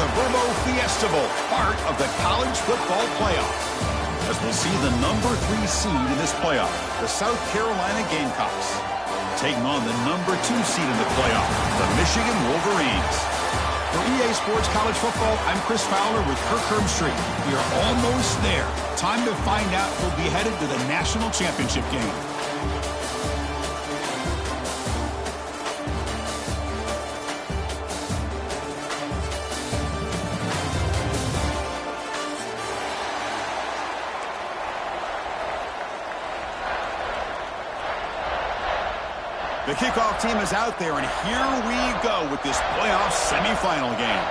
the Verbo Fiesta Bowl, part of the college football playoff. As we'll see the number 3 seed in this playoff, the South Carolina Gamecocks, taking on the number 2 seed in the playoff, the Michigan Wolverines. For EA Sports College Football, I'm Chris Fowler with Kirk Herbstreit. We are almost there. Time to find out who'll be headed to the national championship game. The kickoff team is out there, and here we go with this playoff semifinal game.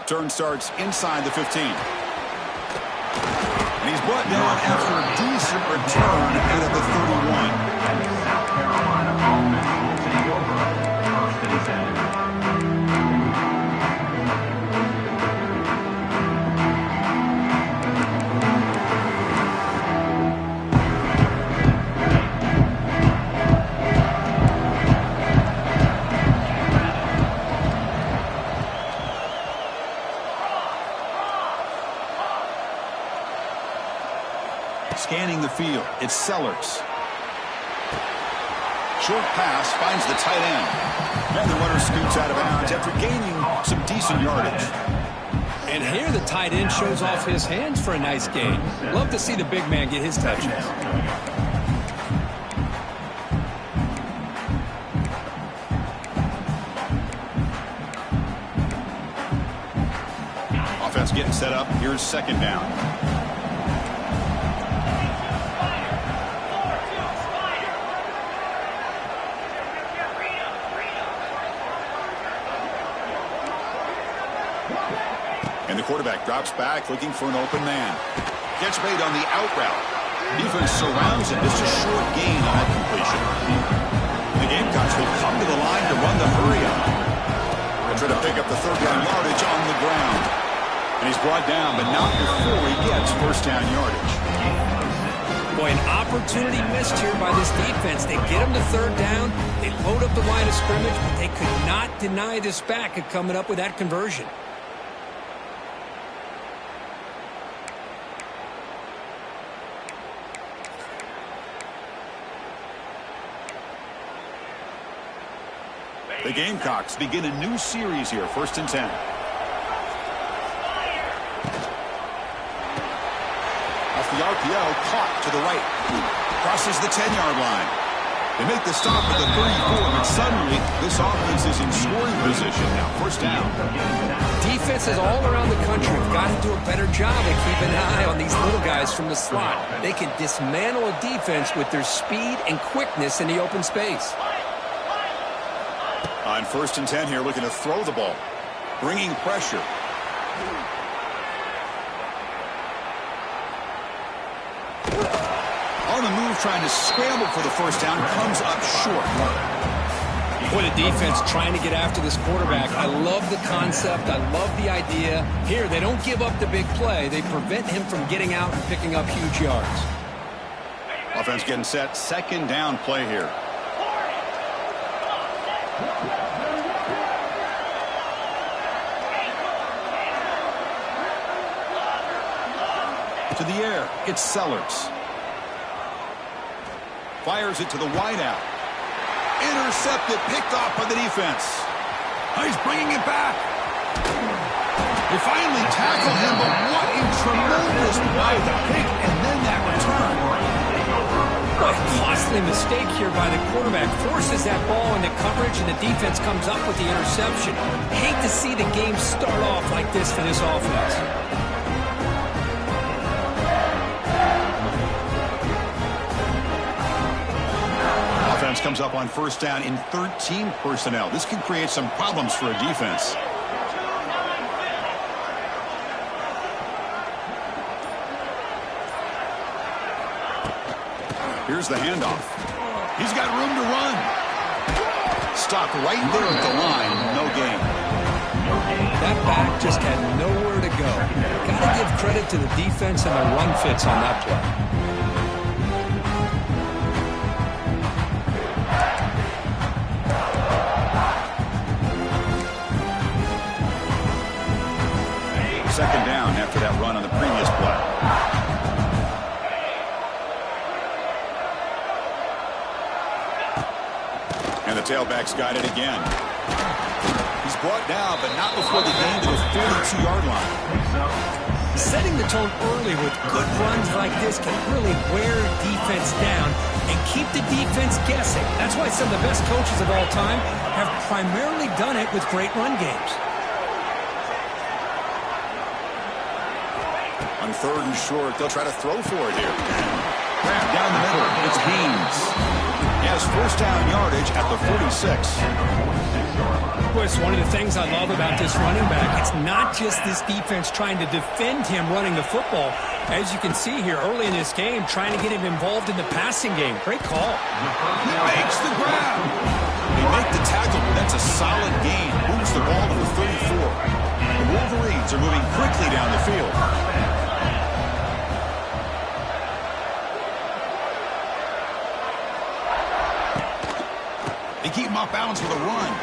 Turn starts inside the 15. And he's brought down after a decent return out of the 31. South Carolina offense will take over 1st and 10. Scanning the field, it's Sellers. Short pass finds the tight end. And the runner scoots out of bounds after gaining some decent yardage. And here the tight end shows off his hands for a nice gain. Love to see the big man get his touches. Offense getting set up. Here's second down. And the quarterback drops back looking for an open man. Gets made on the out route. Defense surrounds him. Just a short gain on that completion. The Gamecocks will come to the line to run the hurry up. They'll try to pick up the third down yardage on the ground. And he's brought down, but not before he gets first down yardage. Boy, an opportunity missed here by this defense. They get him to third down. They load up the line of scrimmage, but they could not deny this back of coming up with that conversion. The Gamecocks begin a new series here, 1st and 10. Off the RPO, caught to the right. Crosses the 10-yard line. They make the stop at the 34, but suddenly this offense is in scoring position now. First down. Defenses all around the country have got to do a better job of keeping an eye on these little guys from the slot. They can dismantle a defense with their speed and quickness in the open space. On 1st and 10 here, looking to throw the ball. Bringing pressure. On the move, trying to scramble for the first down, comes up short. Boy, the defense trying to get after this quarterback. I love the concept. I love the idea. Here, they don't give up the big play. They prevent him from getting out and picking up huge yards. Offense getting set. Second down play here. To the air, it's Sellers. Fires it to the wideout. Intercepted, picked off by the defense. He's bringing it back. They finally tackle him, but what a tremendous play. The pick and then that return. What a costly mistake here by the quarterback. Forces that ball into coverage, and the defense comes up with the interception. Hate to see the game start off like this for this offense. Offense comes up on first down in 13 personnel. This can create some problems for a defense. Here's the handoff. He's got room to run. Stopped right there at the line. No gain. That back just had nowhere to go. Got to give credit to the defense and the run fits on that play. Second down after that run on the previous play. And the tailback's got it again. He's brought down, but not before the gain to the 42-yard line. Setting the tone early with good runs like this can really wear defense down and keep the defense guessing. That's why some of the best coaches of all time have primarily done it with great run games. On third and short, they'll try to throw for it here. Grab down the middle. It's Haynes. He has first down yardage at the 46. Boy, it's one of the things I love about this running back. It's not just this defense trying to defend him running the football. As you can see here early in this game, trying to get him involved in the passing game. Great call. He makes the grab. They make the tackle. That's a solid gain. Moves the ball to the 34. The Wolverines are moving quickly down the field. They keep him off balance with a run.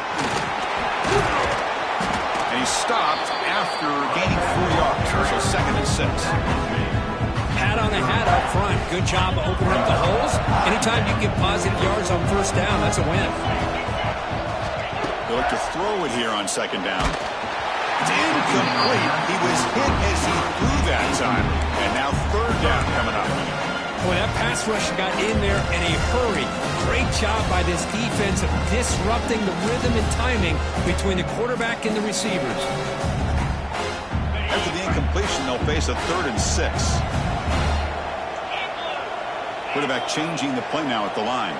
And he's stopped after gaining 4 yards. So second and 6. Hat on a hat up front. Good job opening up the holes. Anytime you get positive yards on first down, that's a win. They look to throw it here on second down. It's incomplete. He was hit as he threw that time. And now third down coming up. Boy, that pass rush got in there in a hurry. Great job by this defense of disrupting the rhythm and timing between the quarterback and the receivers. After the incompletion, they'll face a third and 6. Quarterback changing the play now at the line.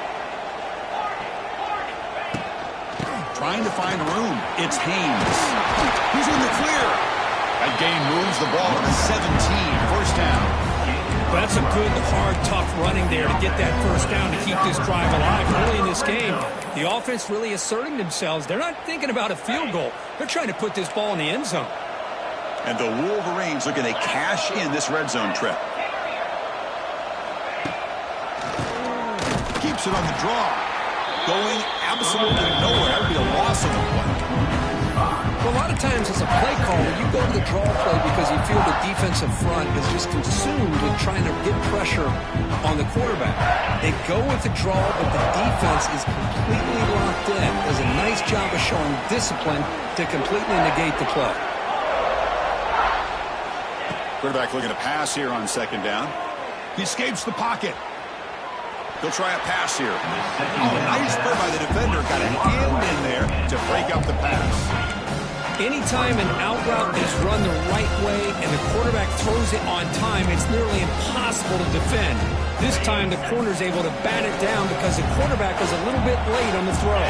Trying to find room. It's Haynes. He's in the clear. That gain moves the ball to the 17. First down. Well, that's a good, hard, tough running there to get that first down to keep this drive alive. Early in this game, the offense really asserting themselves. They're not thinking about a field goal. They're trying to put this ball in the end zone. And the Wolverines looking to cash in this red zone trip. Keeps it on the draw. Going absolutely nowhere. That would be a loss of the play. Well, a lot of times as a play caller, you go to the draw play because you feel the defensive front is just consumed with trying to get pressure on the quarterback. They go with the draw, but the defense is completely locked in. Does a nice job of showing discipline to completely negate the play. Quarterback looking to pass here on second down. He escapes the pocket. He'll try a pass here. Oh, nice play by the defender. Got an end in there to break up the pass. Anytime an out route is run the right way and the quarterback throws it on time, it's nearly impossible to defend. This time the corner's able to bat it down because the quarterback was a little bit late on the throw.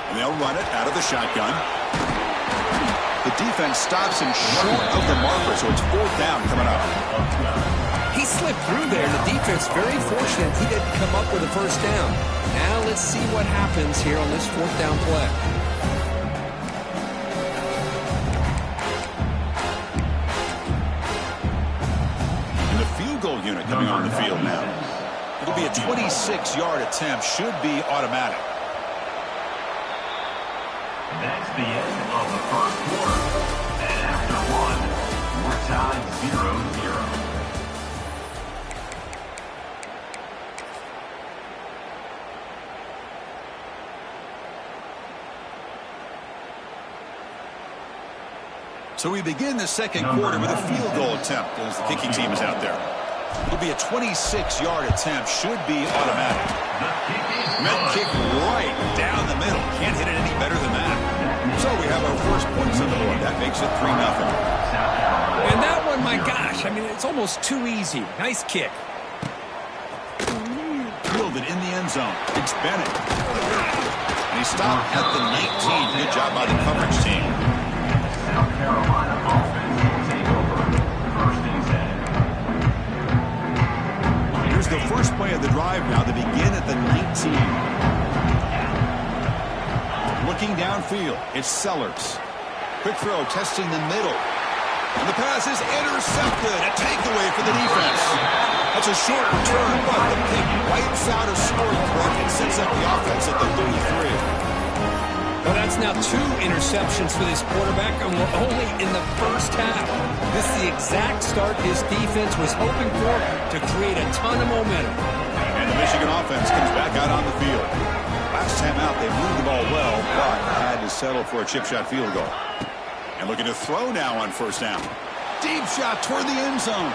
And they'll run it out of the shotgun. The defense stops him short of the marker, so it's fourth down coming up. He slipped through there. The defense very fortunate he didn't come up with a first down. Now let's see what happens here on this fourth down play. And the field goal unit coming on the field now. It'll be a 26-yard attempt. Should be automatic. That's the end of the first quarter. And after one, we're tied 0-0. So we begin the second quarter with a field goal attempt as the kicking team is out there. It'll be a 26-yard attempt. Should be automatic. Met kick right down the middle. Can't hit it any better than that. So we have our first points on the board. That makes it 3-0. And that one, my gosh, I mean, it's almost too easy. Nice kick. Fielded in the end zone. It's Bennett. And he stopped at the 19. Good job by the coverage team. South Carolina offense will take over. First and 10. Here's the first play of the drive now. They begin at the 19. Looking downfield, it's Sellers. Quick throw, testing the middle. And the pass is intercepted. A takeaway for the defense. That's a short return, but the pick wipes out a scoring threat and sets up the offense at the 33. Well, that's now 2 interceptions for this quarterback, and we're only in the first half. This is the exact start his defense was hoping for to create a ton of momentum. And the Michigan offense comes back out on the field. Last time out, they moved the ball well, but had to settle for a chip shot field goal. And looking to throw now on first down. Deep shot toward the end zone.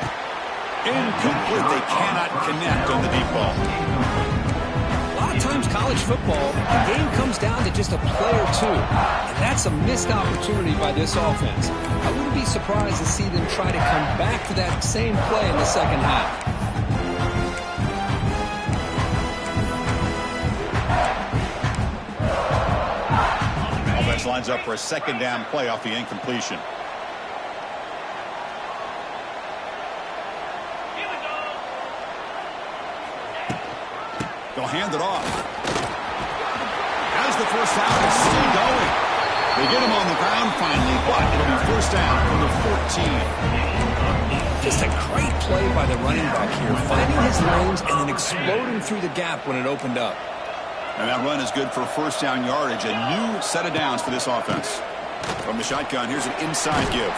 Incomplete. They cannot connect on the deep ball. A lot of times college football, the game comes down to just a play or two. And that's a missed opportunity by this offense. I wouldn't be surprised to see them try to come back to that same play in the second half. Offense lines up for a second down play off the incompletion. They'll hand it off. As the first down is still going. They get him on the ground finally, but it'll be first down from the 14. Just a great play by the running back here, finding his lanes and then exploding through the gap when it opened up. And that run is good for first down yardage. A new set of downs for this offense. From the shotgun, here's an inside give.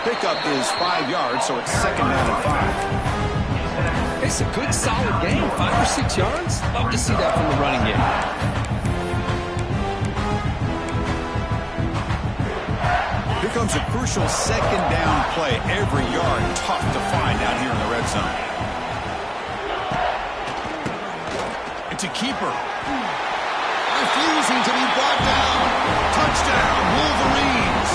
Pickup is 5 yards, so it's second down and 5. It's a good, solid game. 5 or 6 yards. Love to see that from the running game. Here comes a crucial second down play. Every yard tough to find out here in the red zone. It's a keeper. Refusing to be brought down. Touchdown, Wolverines.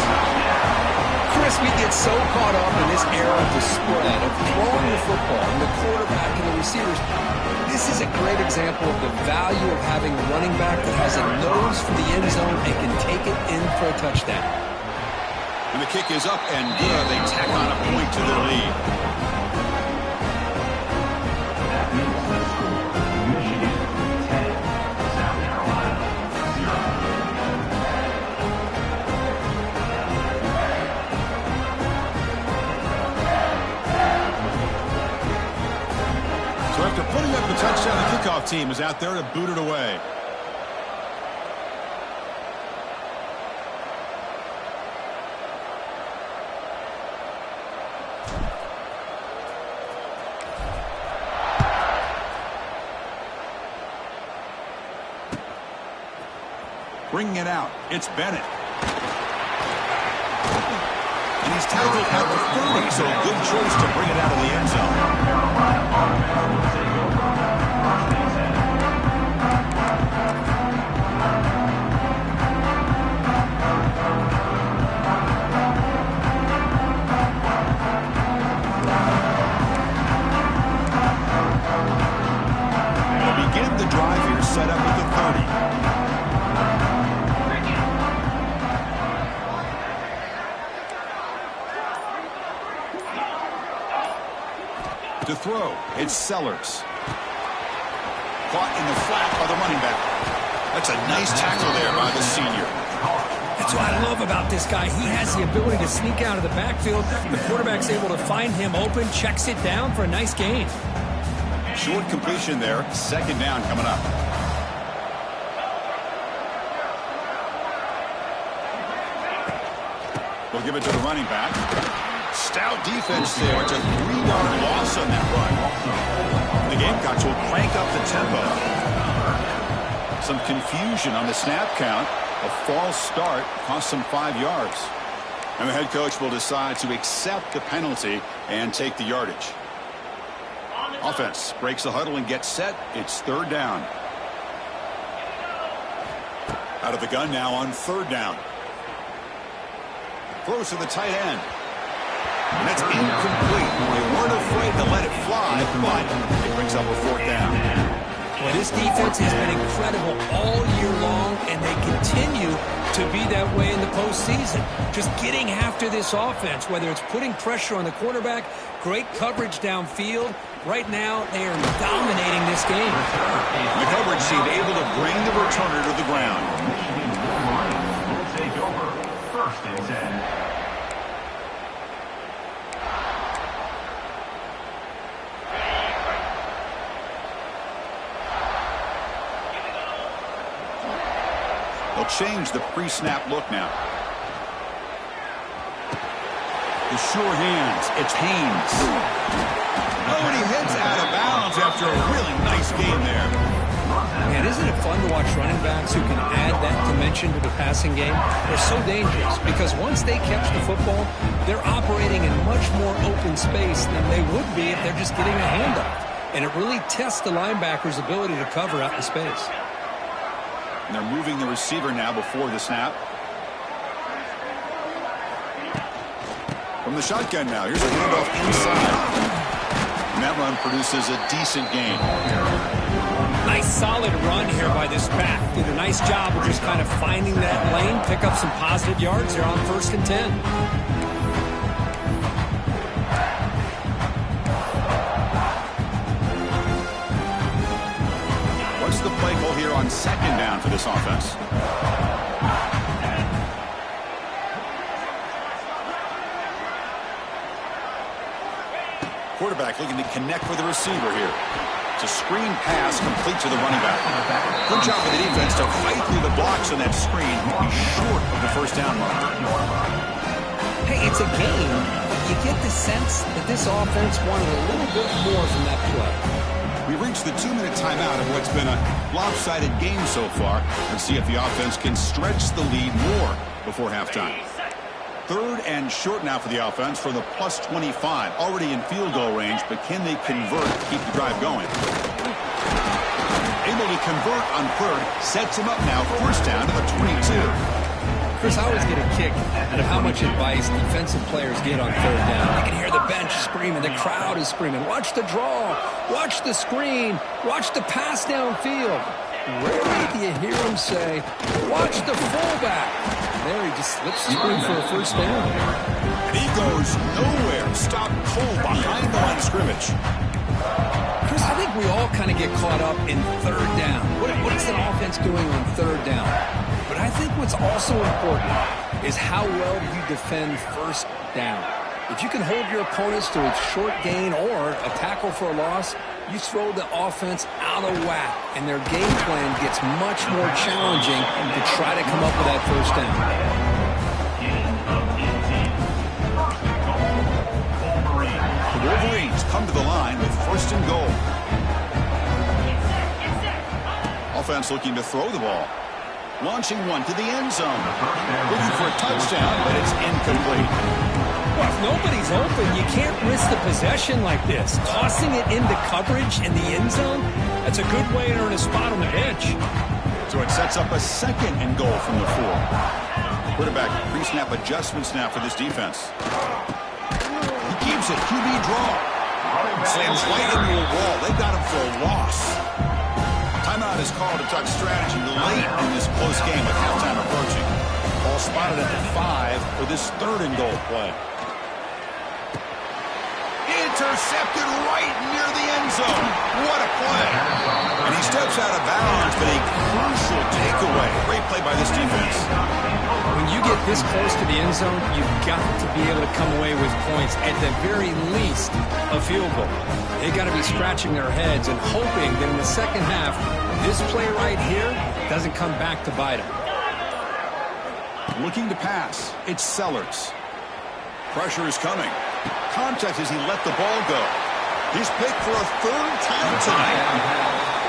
Chris, we get so caught up in this era of the spread, of throwing the football, and the quarterback and the receivers. This is a great example of the value of having a running back that has a nose for the end zone and can take it in for a touchdown. And the kick is up and good. They tack on a point to their lead. After putting up the touchdown, the kickoff team is out there to boot it away. Bringing it out, it's Bennett. And he's tackled at the 30, so a good choice to bring it out of the end zone. They'll begin the drive here, set up at the 30. To throw, it's Sellers. Caught in the flat by the running back. That's a nice tackle there by the senior. That's what I love about this guy. He has the ability to sneak out of the backfield. The quarterback's able to find him open, checks it down for a nice gain. Short completion there. Second down coming up. We'll give it to the running back. Stout defense there. It's a 3-yard loss on that run. The Gamecocks will crank up the tempo. Some confusion on the snap count. A false start cost them 5 yards. And the head coach will decide to accept the penalty and take the yardage. Offense breaks the huddle and gets set. It's third down. Out of the gun now on third down. Throws to the tight end. And that's incomplete. They weren't afraid to let it fly, but it brings up a fourth down. Well, this defense has been incredible all year long, and they continue to be that way in the postseason. Just getting after this offense, whether it's putting pressure on the quarterback, great coverage downfield. Right now, they are dominating this game. The coverage seemed able to bring the returner to the ground. first and 10. They'll change the pre-snap look now. The sure hands. It's Haynes. Oh, and he heads out of bounds after a really nice game there. Man, isn't it fun to watch running backs who can add that dimension to the passing game? They're so dangerous because once they catch the football, they're operating in much more open space than they would be if they're just getting a handoff. And it really tests the linebacker's ability to cover out in space. And they're moving the receiver now before the snap. From the shotgun now, here's a handoff inside. And that run produces a decent gain. Nice solid run here by this back. Did a nice job of just kind of finding that lane, pick up some positive yards there on first and 10. What's the play call here on second down for this offense? Quarterback looking to connect with the receiver here. It's a screen pass complete to the running back. Good job of the defense to fight through the blocks on that screen. Short of the first down mark. Hey, it's a game. You get the sense that this offense wanted a little bit more from that play. We reached the 2-minute timeout of what's been a lopsided game so far. Let's see if the offense can stretch the lead more before halftime. Third and short now for the offense from the plus 25. Already in field goal range, but can they convert to keep the drive going? Able to convert on third. Sets him up now. First down to the 22. Chris, I always get a kick out of how much advice defensive players get on third down. You can hear the bench screaming. The crowd is screaming. Watch the draw. Watch the screen. Watch the pass downfield. Rarely do you hear him say, watch the fullback. There he just slips the screen for a first down. And he goes nowhere. Stop cold behind the line of scrimmage. Chris, I think we all kind of get caught up in third down. What is an offense doing on third down? But I think what's also important is how well do you defend first down. If you can hold your opponents to a short gain or a tackle for a loss, you throw the offense out of whack, and their game plan gets much more challenging to try to come up with that first down. The Wolverines come to the line with first and goal. Offense looking to throw the ball. Launching one to the end zone. Looking for a touchdown, but it's incomplete. Well, if nobody's open, you can't risk the possession like this. Tossing it into coverage in the end zone, that's a good way to earn a spot on the bench. So it sets up a second and goal from the 4. Quarterback pre-snap adjustments now for this defense. He keeps it. QB draw. Slams right into a wall. They got him for a loss. Timeout is called to talk strategy late in this close game with halftime approaching. Ball spotted at the 5 for this third and goal play. Intercepted right near the end zone. What a play. And he steps out of bounds, but a crucial takeaway. Great play by this defense. When you get this close to the end zone, you've got to be able to come away with points, at the very least, a field goal. They got to be scratching their heads and hoping that in the second half, this play right here doesn't come back to bite them. Looking to pass. It's Sellers. Pressure is coming. Contact as he let the ball go. He's picked for a third time tonight.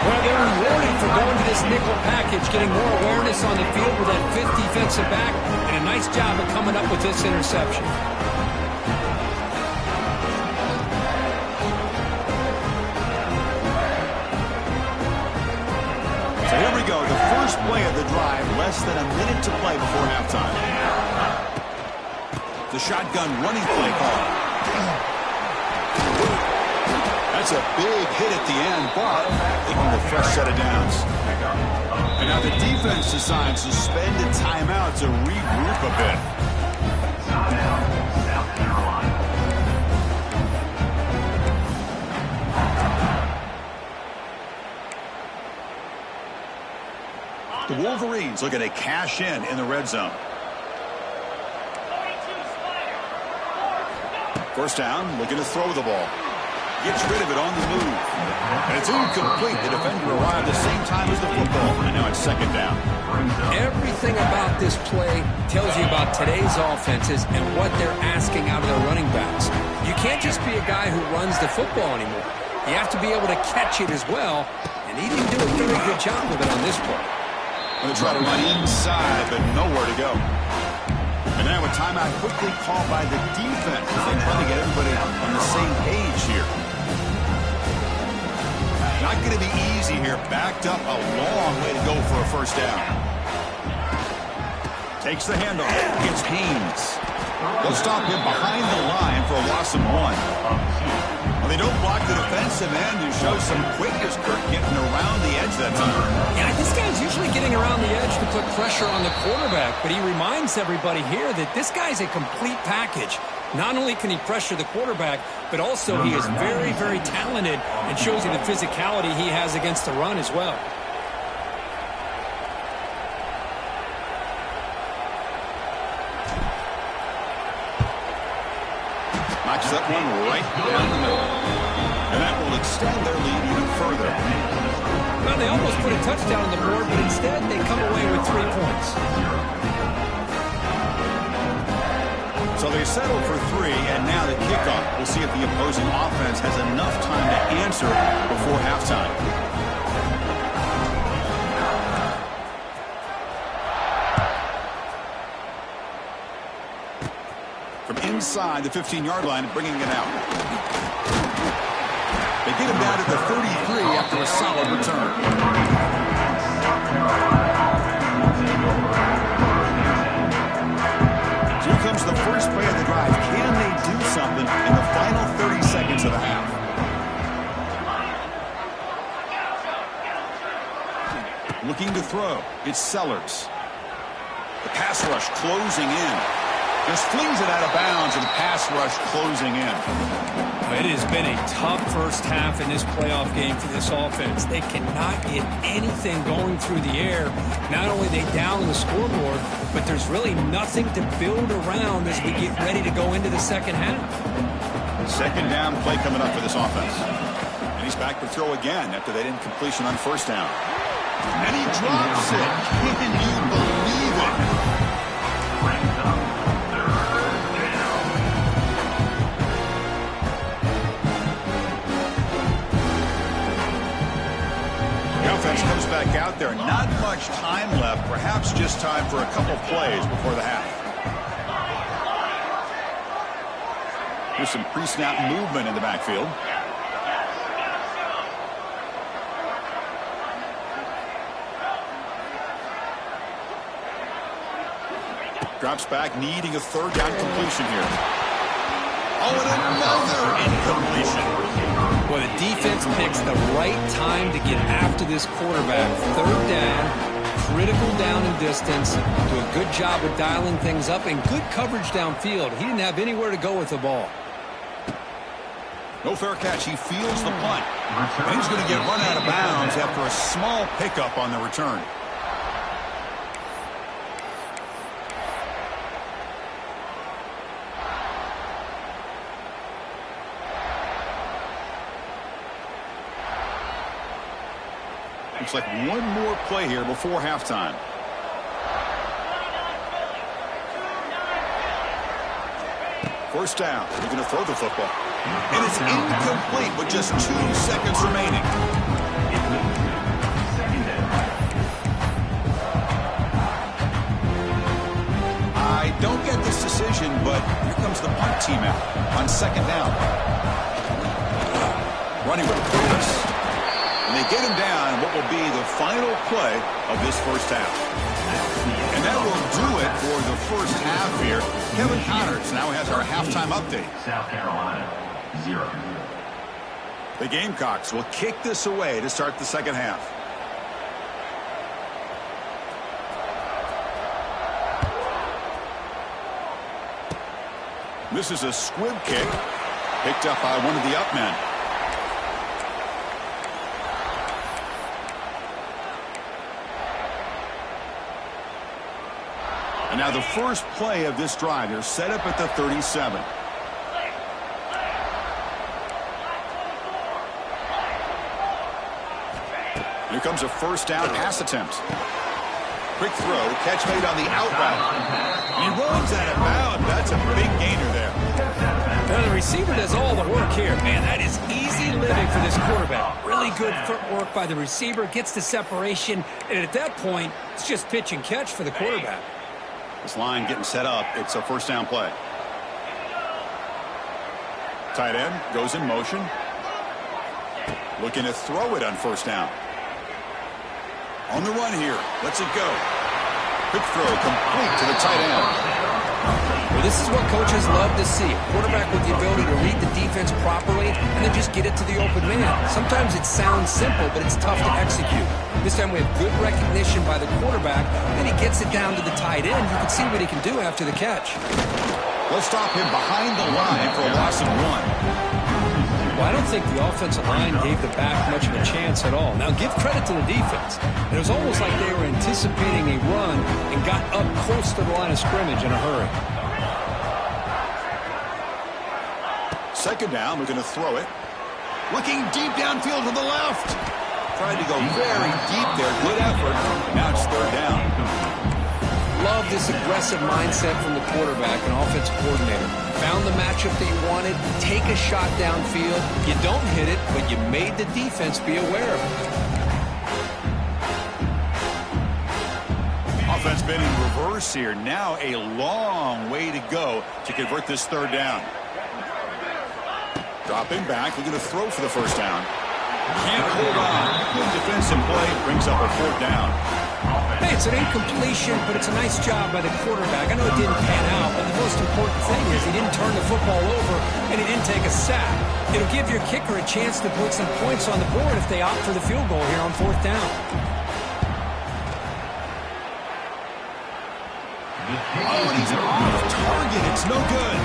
Well, they're rewarded for going to this nickel package, getting more awareness on the field with that fifth defensive back, and a nice job of coming up with this interception. So here we go, the first play of the drive, less than a minute to play before halftime. The shotgun running play call. That's a big hit at the end, but taking a fresh set of downs. And now the defense decides to spend a timeout to regroup a bit. South Carolina. The Wolverines looking to cash in the red zone. First down, looking to throw the ball. Gets rid of it on the move. And it's incomplete. The defender arrived the same time as the football. And now it's second down. Everything about this play tells you about today's offenses and what they're asking out of their running backs. You can't just be a guy who runs the football anymore. You have to be able to catch it as well. And he didn't do a very good job of it on this play. Going to try to run inside, but nowhere to go. And now a timeout quickly called by the defense as they try to get everybody on the same page here. Not going to be easy here. Backed up a long way to go for a first down. Takes the handoff. Gets Haynes. They'll stop him behind the line for a loss of 1. Well, they don't block the defensive end, who shows some quickness, Kirk, getting around the edge that time. Yeah, this guy's usually getting around the edge to put pressure on the quarterback, but he reminds everybody here that this guy's a complete package. Not only can he pressure the quarterback, but also he is very, very talented and shows you the physicality he has against the run as well. Knocks that one right down the middle. And that will extend their lead even further. Well, they almost put a touchdown on the board, but instead they come away with 3 points. So they settle for 3, and now the kickoff. We'll see if the opposing offense has enough time to answer before halftime. From inside the 15-yard line, bringing it out. They get him down to the 33 after a solid return. Here comes the first play of the drive. Can they do something in the final 30 seconds of the half? Looking to throw. It's Sellers. The pass rush closing in. Just flings it out of bounds, and the pass rush closing in. It has been a tough first half in this playoff game for this offense. They cannot get anything going through the air. Not only are they down on the scoreboard, but there's really nothing to build around as we get ready to go into the second half. Second down play coming up for this offense. And he's back to throw again after that incompletion on first down. And he drops it. Can you believe it? Offense comes back out there. Not much time left. Perhaps just time for a couple plays before the half. There's some pre-snap movement in the backfield. Drops back, needing a third down completion here. Oh, and another incompletion. Well, the defense picks the right time to get after this quarterback. Third down, critical down and distance. Do a good job of dialing things up and good coverage downfield. He didn't have anywhere to go with the ball. No fair catch. He fields the punt. And he's going to get run out of bounds after a small pickup on the return. Looks like one more play here before halftime. First down. He's going to throw the football. And it's incomplete with just 2 seconds remaining. I don't get this decision, but here comes the punt team out on second down. Running with purpose. And they get him down what will be the final play of this first half. And that will do it for the first half here. Kevin Connors now has our halftime update. South Carolina, 0. The Gamecocks will kick this away to start the second half. This is a squib kick picked up by one of the up men. And now the first play of this drive. They're set up at the 37. Here comes a first down pass attempt. Quick throw, catch made on the out route. He runs out of bounds. That's a big gainer there. Well, the receiver does all the work here. Man, that is easy living for this quarterback. Really good footwork by the receiver, gets the separation, and at that point, it's just pitch and catch for the quarterback. This line getting set up. It's a first down play. Tight end goes in motion. Looking to throw it on first down. On the run here. Lets it go. Quick throw complete to the tight end. Well, this is what coaches love to see. A quarterback with the ability to read the defense properly and then just get it to the open man. Sometimes it sounds simple, but it's tough to execute. This time we have good recognition by the quarterback, and he gets it down to the tight end. You can see what he can do after the catch. They'll stop him behind the line for a loss of 1. Well, I don't think the offensive line gave the back much of a chance at all. Now, give credit to the defense. It was almost like they were anticipating a run and got up close to the line of scrimmage in a hurry. Second down, we're going to throw it. Looking deep downfield to the left. Tried to go very deep there. Good effort. Now it's third down. Love this aggressive mindset from the quarterback and offensive coordinator. Found the matchup that you wanted. Take a shot downfield. You don't hit it, but you made the defense be aware of it. Offense been in reverse here. Now a long way to go to convert this third down. Dropping back. We're going to throw for the first down. Can't hold on. Good defensive play. Brings up a fourth down. Hey, it's an incompletion, but it's a nice job by the quarterback. I know it didn't pan out, but the most important thing is he didn't turn the football over and he didn't take a sack. It'll give your kicker a chance to put some points on the board if they opt for the field goal here on fourth down. Oh, and he's off target. It's no good.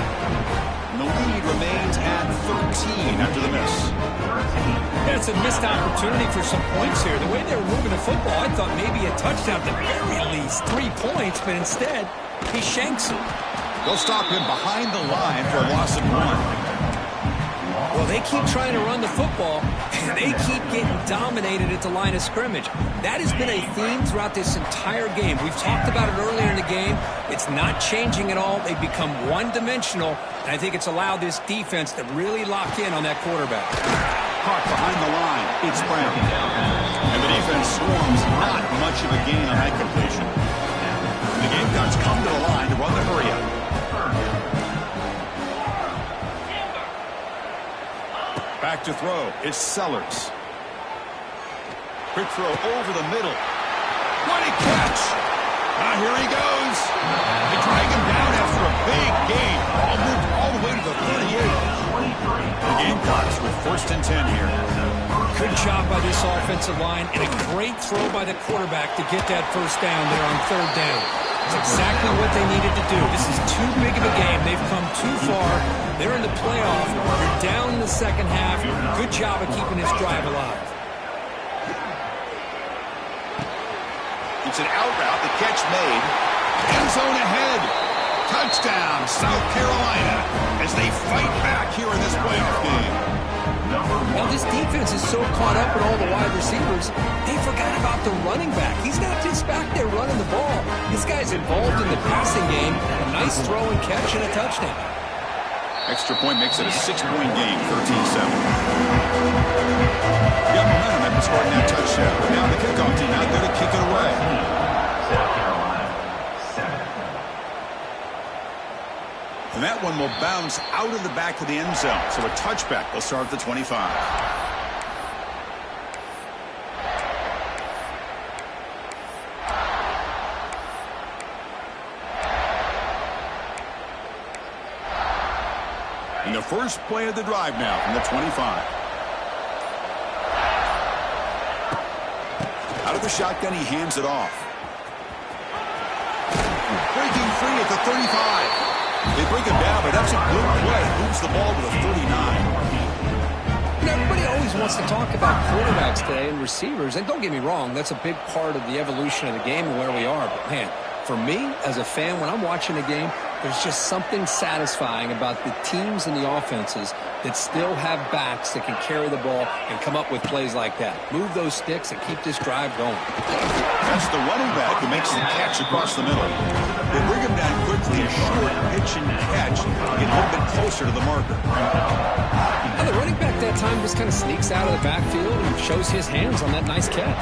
And the lead remains at 13 after the miss. Yeah, it's a missed opportunity for some points here. The way they were moving the football, I thought maybe a touchdown, at the very least 3 points, but instead, he shanks it. They'll stop him behind the line for a loss of 1. Well, they keep trying to run the football, and they keep getting dominated at the line of scrimmage. That has been a theme throughout this entire game. We've talked about it earlier in the game. It's not changing at all. They've become one-dimensional, and I think it's allowed this defense to really lock in on that quarterback. Caught behind the line. It's Brown. And the defense swarms not much of a gain on that completion. The Gamecocks come to the line to run the hurry-up. Back to throw. It's Sellers. Quick throw over the middle. What a catch! Here he goes. They drag him down after a big gain. Ball moved all the way to the 38. The Gamecocks with first and 10 here. Good job by this offensive line and a great throw by the quarterback to get that first down there on third down. It's exactly what they needed to do. This is too big of a game. They've come too far. They're in the playoff. They're down in the second half. Good job of keeping this drive alive. It's an out route. The catch made. End zone ahead. Touchdown, South Carolina, as they fight back here in this playoff game. Now, this defense is so caught up in all the wide receivers, they forgot about the running back. He's not just back there running the ball. This guy's involved in the passing game. A nice throw and catch and a touchdown. Extra point makes it a 6-point game, 13-7. Got momentum after scoring that touchdown. Now the kickoff team out there to kick it away. South Carolina, 7. And that one will bounce out of the back of the end zone. So a touchback. They'll start at the 25. And the first play of the drive now from the 25. Out of the shotgun, he hands it off. Breaking free at the 35. They bring him down, but that's a good play. Moves the ball to the 39. You know, everybody always wants to talk about quarterbacks today and receivers. And don't get me wrong, that's a big part of the evolution of the game and where we are. But, man, For me, as a fan, when I'm watching a game, there's just something satisfying about the teams and the offenses that still have backs that can carry the ball and come up with plays like that. Move those sticks and keep this drive going. That's the running back who makes the catch across the middle. They bring him down quickly, a short pitch and catch, to get a little bit closer to the marker. Now, the running back that time just kind of sneaks out of the backfield and shows his hands on that nice catch.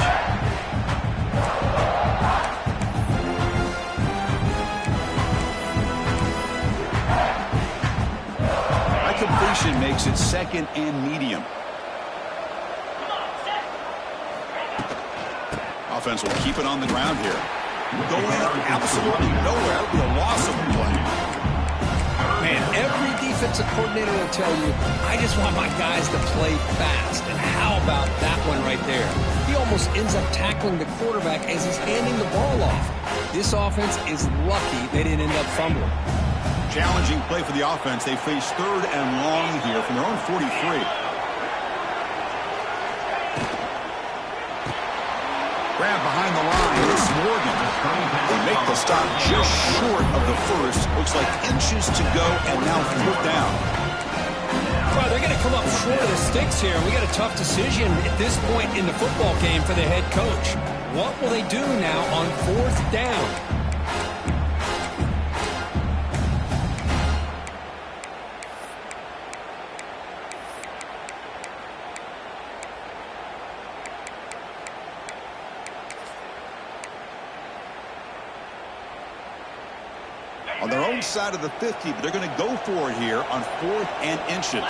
Completion makes it second and medium. Offense will keep it on the ground here. Going absolutely nowhere. It'll be a loss of play. Man, every defensive coordinator will tell you, I just want my guys to play fast. And how about that one right there? He almost ends up tackling the quarterback as he's handing the ball off. This offense is lucky they didn't end up fumbling. Challenging play for the offense. They face third and long here from their own 43. Grab behind the line. It's Morgan. They make the stop just short of the first. Looks like inches to go, and now fourth down. Well, they're going to come up short of the sticks here. We got a tough decision at this point in the football game for the head coach. What will they do now on fourth down? On their own side of the 50, but they're going to go for it here on fourth and inches.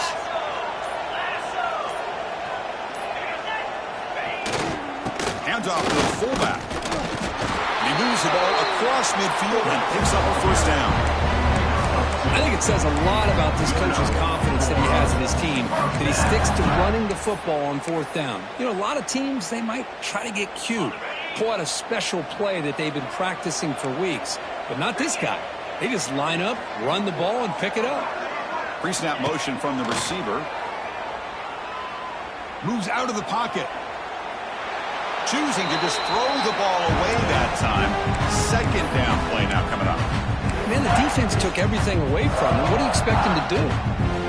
Handoff to the fullback. He moves the ball across midfield and picks up a first down. I think it says a lot about this coach's confidence that he has in his team, that he sticks to running the football on fourth down. You know, a lot of teams, they might try to get cute, pull out a special play that they've been practicing for weeks, but not this guy. They just line up, run the ball, and pick it up. Pre-snap motion from the receiver. Moves out of the pocket. Choosing to just throw the ball away that time. Second down play now coming up. Man, the defense took everything away from him. What do you expect him to do?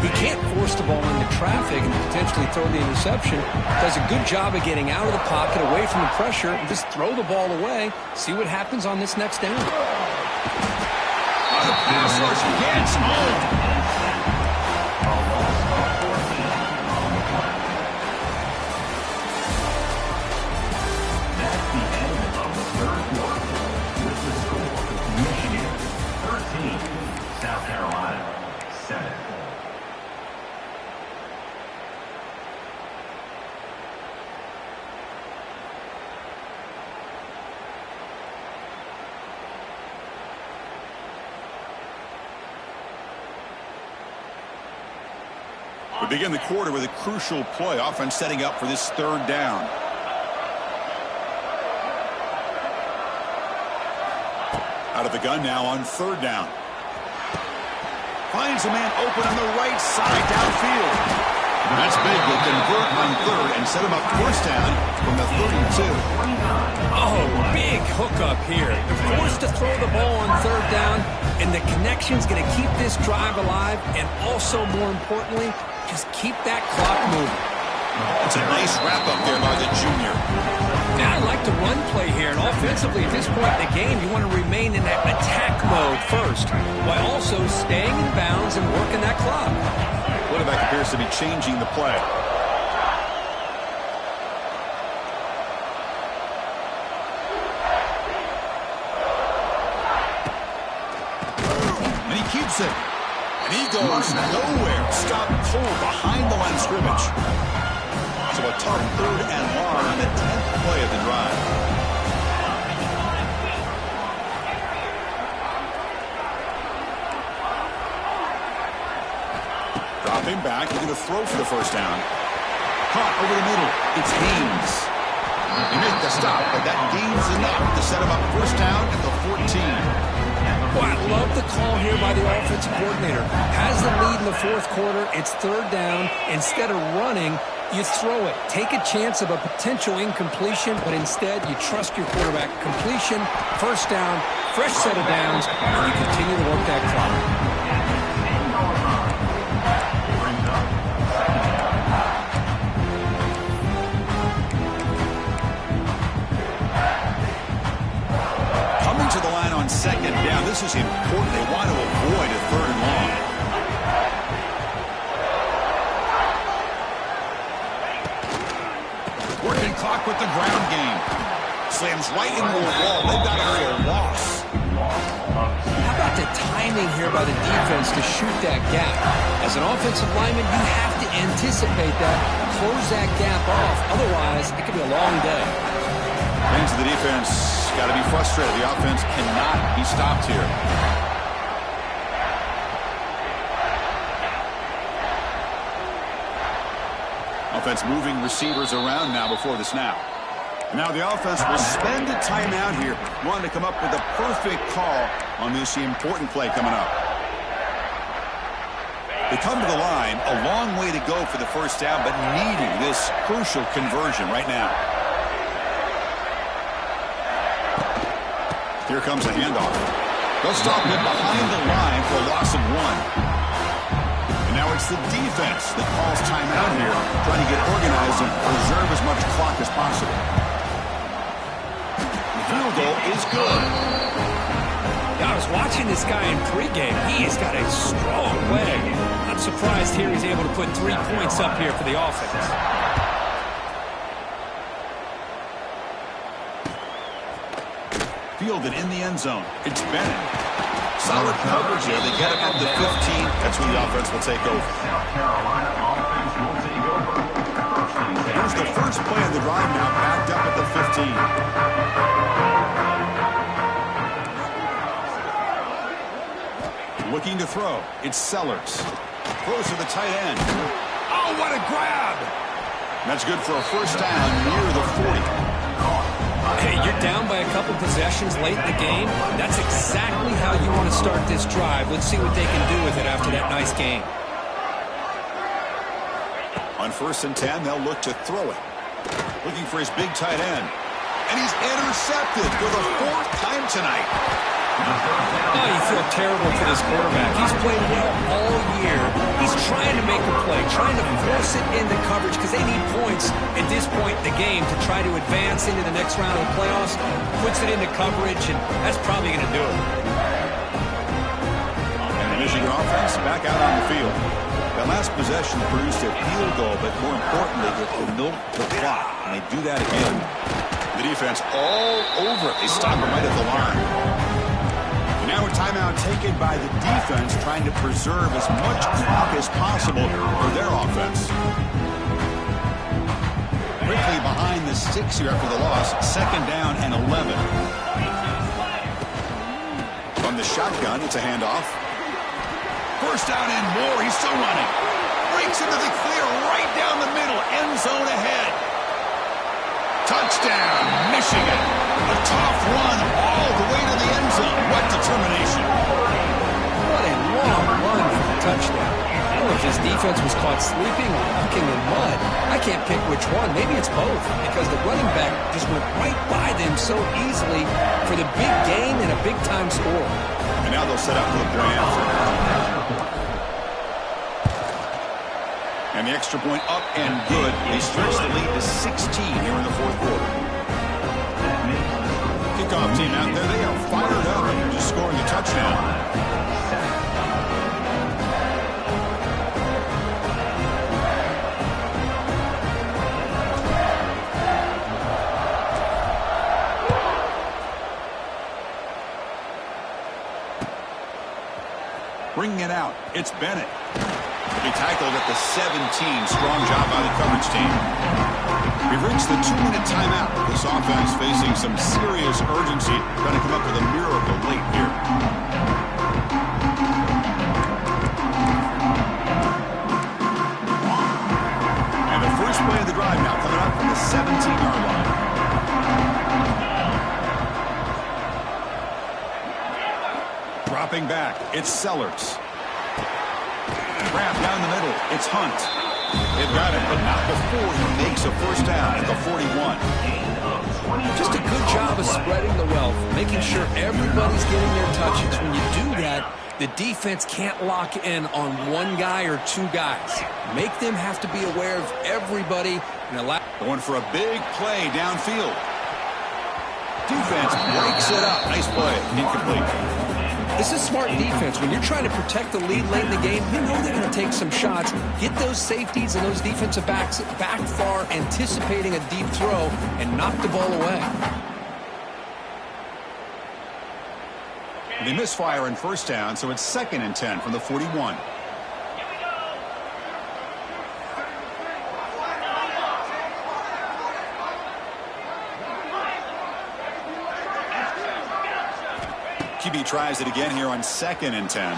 He can't force the ball into traffic and potentially throw the interception. Does a good job of getting out of the pocket, away from the pressure, and just throw the ball away. See what happens on this next down. The pass rush gets home. That's the end of the third quarter. With the score, Michigan 13, South Carolina 7. We begin the quarter with a crucial play. Offense setting up for this third down. Out of the gun now on third down. Finds a man open on the right side downfield. That's big. They'll convert on third and set him up first down from the 32. Oh, big hookup here. They're forced to throw the ball on third down, and the connection's going to keep this drive alive, and also, more importantly, just keep that clock moving. It's a nice wrap-up there by the junior. Now, I like the run play here, and offensively at this point in the game, you want to remain in that attack mode first, while also staying in bounds and working that clock. Quarterback appears to be changing the play. And he keeps it. And he goes nowhere. Stop cold behind the line of scrimmage. So a tough third and long on the 10th play of the drive. Dropping back, he's going to throw for the first down. Caught over the middle. It's Haynes. He made the stop, but that gains enough to set him up first down at the 14. Well, I love the call here by the offensive coordinator. Has the lead in the fourth quarter. It's third down. Instead of running, You throw it. Take a chance of a potential incompletion, but instead you trust your quarterback. Completion, first down, fresh set of downs, and you continue to work that clock. Coming to the line on second down. This is important. They want to avoid a third and long. Working clock with the ground game. Slams right into the wall. They've got a real loss. How about the timing here by the defense to shoot that gap? As an offensive lineman, you have to anticipate that, close that gap off. Otherwise, it could be a long day. Fans of the defense got to be frustrated. The offense cannot be stopped here. Offense moving receivers around now before the snap. Now the offense will spend a timeout here, wanting to come up with a perfect call on this important play coming up. They come to the line, a long way to go for the first down, but needing this crucial conversion right now. Here comes a handoff. They'll stop it behind the line for a loss of 1. Now it's the defense that calls timeout here, trying to get organized and preserve as much clock as possible. The field goal is good. Yeah, I was watching this guy in pregame. He has got a strong leg. Not surprised here he's able to put 3 points up here for the offense. Fielded in the end zone. It's Bennett. Solid coverage here. They get it up to 15. That's when the offense will take over. South Carolina offense will take over. Here's the first play of the drive now, backed up at the 15. Looking to throw. It's Sellers. Throws to the tight end. Oh, what a grab! That's good for a first down near the 40. Hey, you're down by a couple possessions late in the game. That's exactly how you want to start this drive. Let's see what they can do with it after that nice game. On 1st and 10, they'll look to throw it. Looking for his big tight end. And he's intercepted for the 4th time tonight. Oh, you feel terrible for this quarterback. He's played well all year. He's trying to make a play, trying to force it into coverage because they need points at this point in the game to try to advance into the next round of the playoffs. Puts it into coverage, and that's probably going to do it. And the Michigan offense back out on the field. That last possession produced a field goal, but more importantly, it will milk the clock. And they do that again. The defense all over it. They stop him right at the line. Now a timeout taken by the defense, trying to preserve as much clock as possible for their offense. Quickly behind the sticks here after the loss. 2nd down and 11. From the shotgun, it's a handoff. First down and more. He's still running. Breaks into the clear right down the middle. End zone ahead. Touchdown, Michigan. A tough run all the way to the end zone. What determination. What a long run for the touchdown. I don't know if his defense was caught sleeping or walking in mud. I can't pick which one. Maybe it's both because the running back just went right by them so easily for the big gain and a big-time score. And now they'll set up for the Browns. And the extra point up and good. They stretch the lead to 16 here in the 4th quarter. Kickoff team out there, they are fired up and just scoring a touchdown. Bringing it out, it's Bennett. He tackled at the 17. Strong job by the coverage team. We've reached the 2-minute timeout. This offense facing some serious urgency, trying to come up with a miracle late here. And the first play of the drive now coming up from the 17-yard line. Dropping back, it's Sellers. Wrap down the middle, it's Hunt. They've got it, but not before he makes a first down at the 41. Just a good job of spreading the wealth, making sure everybody's getting their touches. When you do that, the defense can't lock in on one guy or two guys. Make them have to be aware of everybody and allow. Going for a big play downfield. Defense breaks it up. Nice play. Incomplete. This is smart defense. When you're trying to protect the lead late in the game, you know they're going to take some shots. Get those safeties and those defensive backs back far, anticipating a deep throw, and knock the ball away. They misfire on first down, so it's 2nd and 10 from the 41. QB tries it again here on 2nd and 10.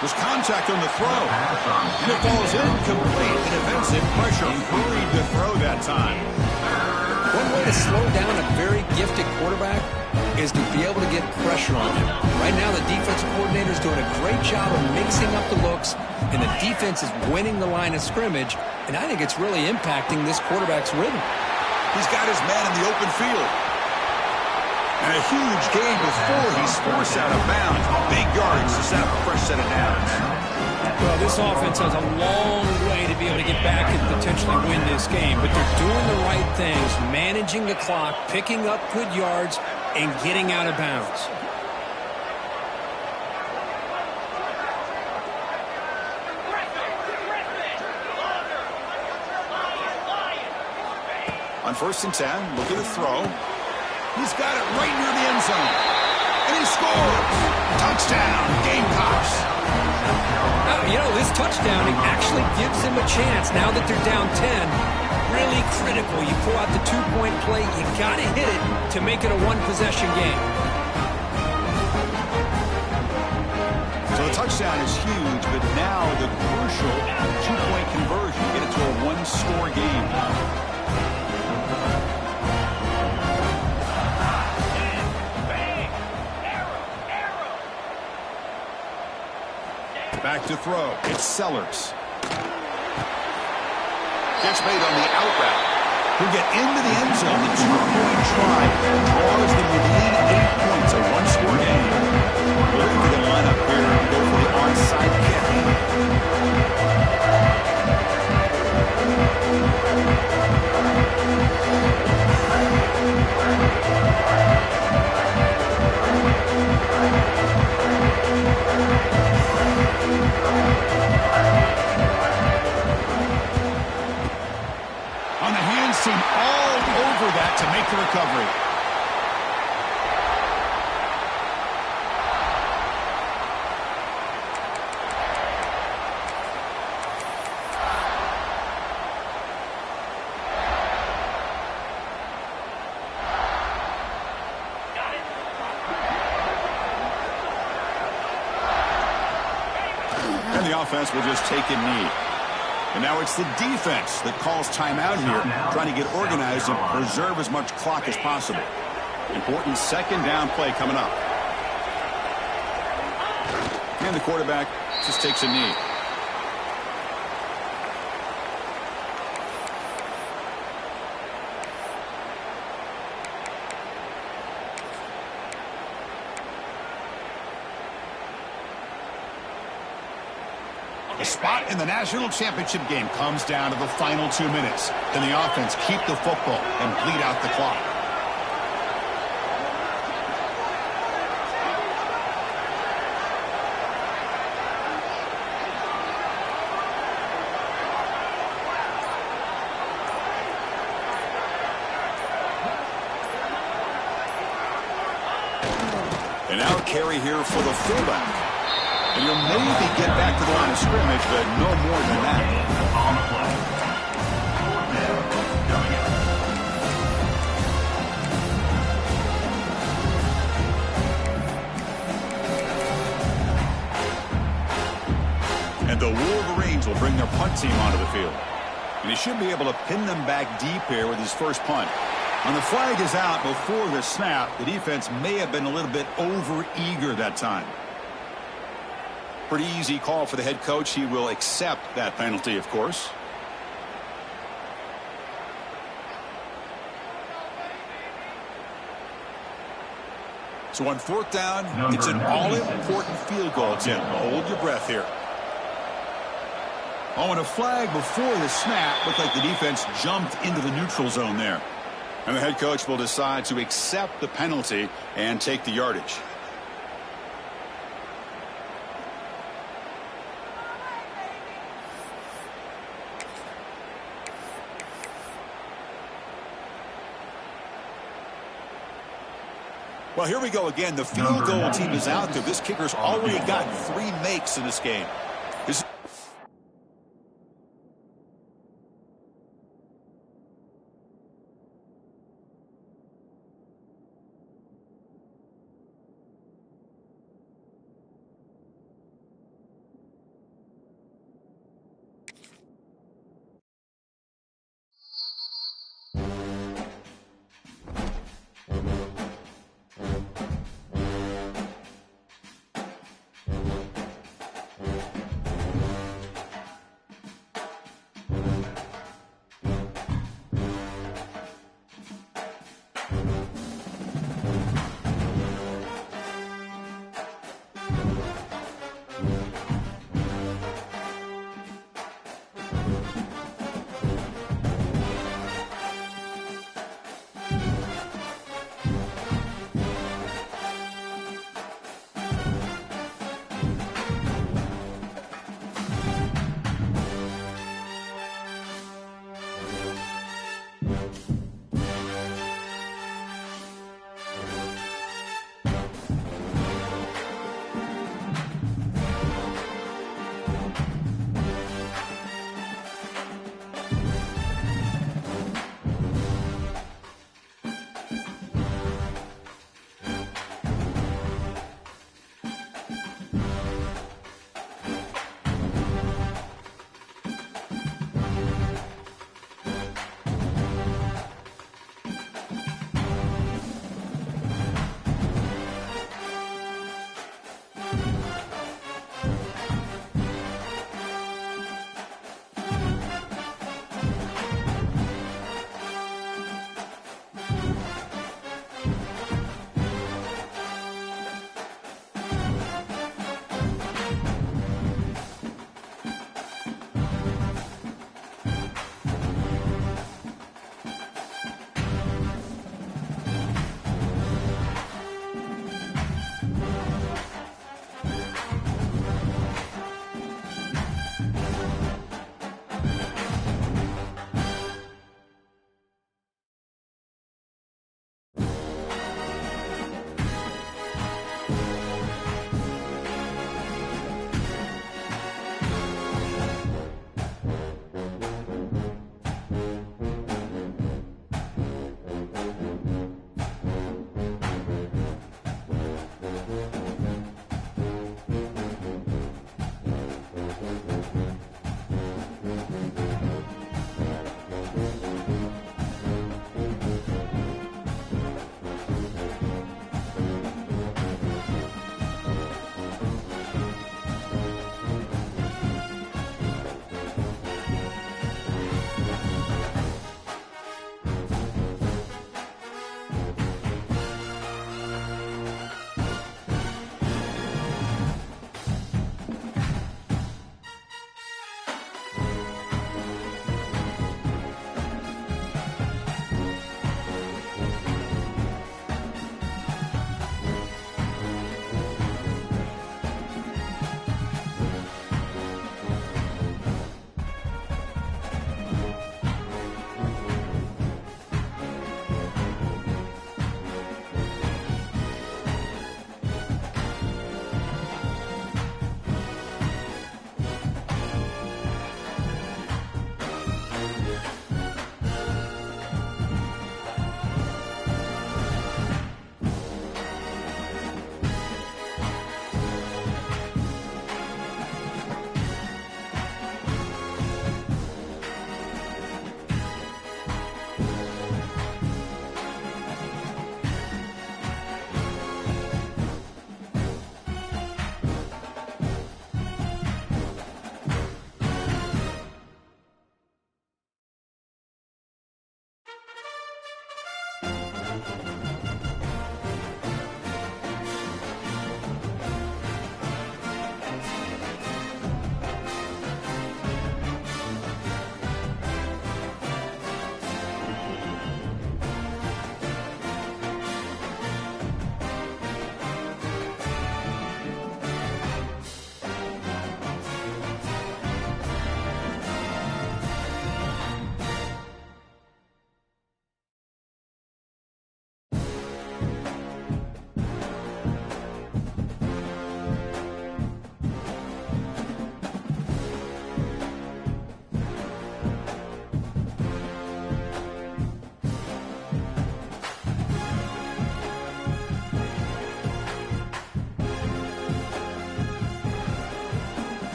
There's contact on the throw. And it falls incomplete. An offensive pressure hurried to throw that time. One way to slow down a very gifted quarterback is to be able to get pressure on him. Right now, the defensive coordinator is doing a great job of mixing up the looks, and the defense is winning the line of scrimmage, and I think it's really impacting this quarterback's rhythm. He's got his man in the open field. And a huge gain before he's forced out of bounds. Big yards to set up a fresh set of downs. Well, this offense has a long way to be able to get back and potentially win this game, but they're doing the right things, managing the clock, picking up good yards, and getting out of bounds. On 1st and 10, look at the throw. He's got it right near the end zone. And he scores. Touchdown, Gamecocks. You know, this touchdown actually gives them a chance now that they're down 10. Really critical. You pull out the 2-point play. You got to hit it to make it a one-possession game. So the touchdown is huge, but now the crucial 2-point conversion. Get it to a one-score game. Back to throw. It's Sellers. Gets made on the out route. He'll get into the end zone. The 2-point try draws them within 8 points, a one-score game. Looking for the lineup here and go for the onside kick. On the hands team, all over that to make the recovery. And the offense will just take a knee. And now it's the defense that calls timeout here, trying to get organized and preserve as much clock as possible. Important 2nd down play coming up. And the quarterback just takes a knee. The spot in the national championship game comes down to the final 2 minutes. Can the offense keep the football and bleed out the clock? And now carry here for the fullback. And you'll maybe get back to the line of scrimmage, but no more than that. On the play. 4th down, W. And the Wolverines will bring their punt team onto the field. And he should be able to pin them back deep here with his first punt. When the flag is out before the snap, the defense may have been a little bit over-eager that time. Pretty easy call for the head coach. He will accept that penalty, of course. So on fourth down, it's an all-important field goal attempt. Hold your breath here. Oh, and a flag before the snap. Looked like the defense jumped into the neutral zone there. And the head coach will decide to accept the penalty and take the yardage. Well, here we go again. The field goal team is out there. This kicker's already got 3 makes in this game.